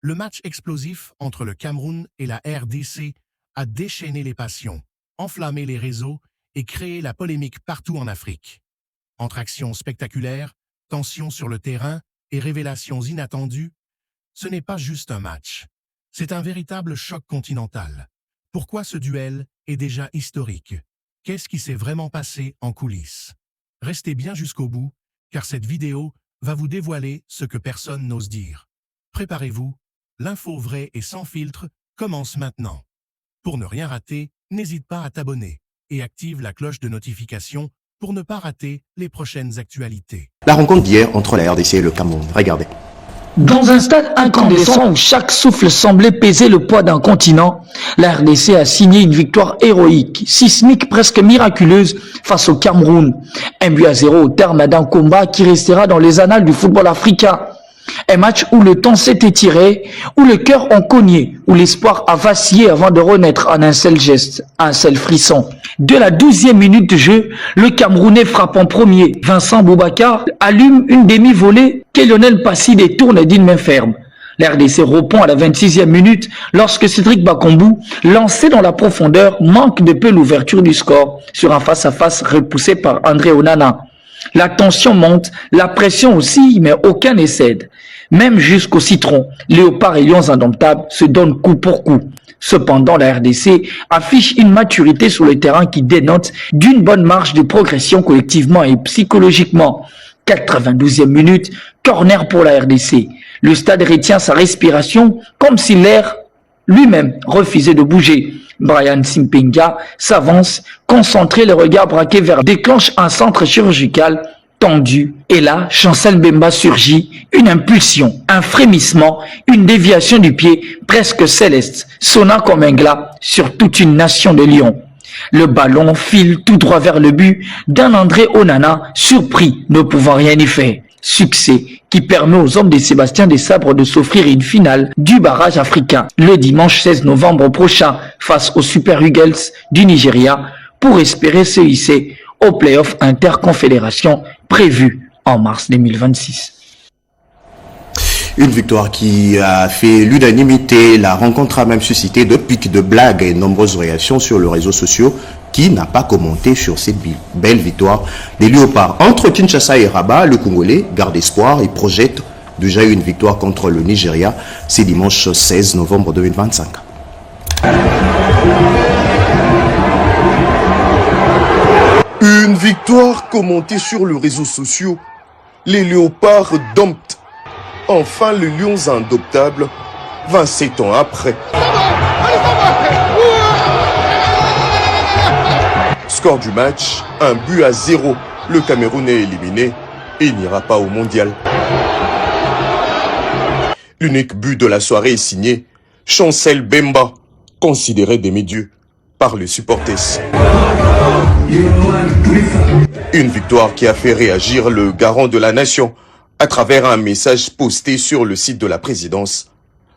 Le match explosif entre le Cameroun et la RDC a déchaîné les passions, enflammé les réseaux et créé la polémique partout en Afrique. Entre actions spectaculaires, tensions sur le terrain et révélations inattendues, ce n'est pas juste un match. C'est un véritable choc continental. Pourquoi ce duel est déjà historique? Qu'est-ce qui s'est vraiment passé en coulisses? Restez bien jusqu'au bout, car cette vidéo va vous dévoiler ce que personne n'ose dire. Préparez-vous, l'info vraie et sans filtre commence maintenant. Pour ne rien rater, n'hésite pas à t'abonner et active la cloche de notification pour ne pas rater les prochaines actualités. La rencontre d'hier entre la RDC et le Cameroun, regardez. Dans un stade incandescent où chaque souffle semblait peser le poids d'un continent, la RDC a signé une victoire héroïque, sismique, presque miraculeuse face au Cameroun. 1-0 au terme d'un combat qui restera dans les annales du football africain. Un match où le temps s'est étiré, où le cœur en cogné, où l'espoir a vacillé avant de renaître en un seul geste, un seul frisson. Dès la 12e minute de jeu, le Camerounais frappe en premier. Vincent Boubacar allume une demi-volée que Lionel Passy détourne d'une main ferme. La RDC répond à la 26e minute lorsque Cédric Bakambu, lancé dans la profondeur, manque de peu l'ouverture du score sur un face-à-face repoussé par André Onana. La tension monte, la pression aussi, mais aucun ne cède. Même jusqu'au citron, Léopard et Lions indomptables se donnent coup pour coup. Cependant, la RDC affiche une maturité sur le terrain qui dénote d'une bonne marge de progression collectivement et psychologiquement. 92e minute, corner pour la RDC. Le stade retient sa respiration comme si l'air lui-même refusait de bouger. Brian Simpenga s'avance, concentré, le regard braqué vers déclenche un centre chirurgical tendu. Et là, Chancel Mbemba surgit, une impulsion, un frémissement, une déviation du pied presque céleste, sonna comme un glas sur toute une nation de lions. Le ballon file tout droit vers le but d'un André Onana, surpris, ne pouvant rien y faire. Succès qui permet aux hommes de Sébastien Desabre de s'offrir une finale du barrage africain le dimanche 16 novembre prochain face aux Super Eagles du Nigeria pour espérer se hisser au play-off interconfédération prévu en mars 2026. Une victoire qui a fait l'unanimité. La rencontre a même suscité de pics de blagues et nombreuses réactions sur les réseaux sociaux. Qui n'a pas commenté sur cette belle victoire des Léopards? Entre Kinshasa et Rabat, le Congolais garde espoir et projette déjà une victoire contre le Nigeria. C'est dimanche 16 novembre 2025. Une victoire commentée sur les réseaux sociaux. Les Léopards domptent. Enfin, les Lions indomptables, 27 ans après. Score du match, 1-0. Le Cameroun est éliminé et n'ira pas au mondial. L'unique but de la soirée est signé Chancel Mbemba, considéré demi-dieu par les supporters. Une victoire qui a fait réagir le garant de la nation à travers un message posté sur le site de la présidence.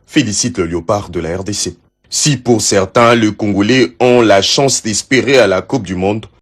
Félicite le Léopard de la RDC. Si pour certains, les Congolais ont la chance d'espérer à la Coupe du Monde,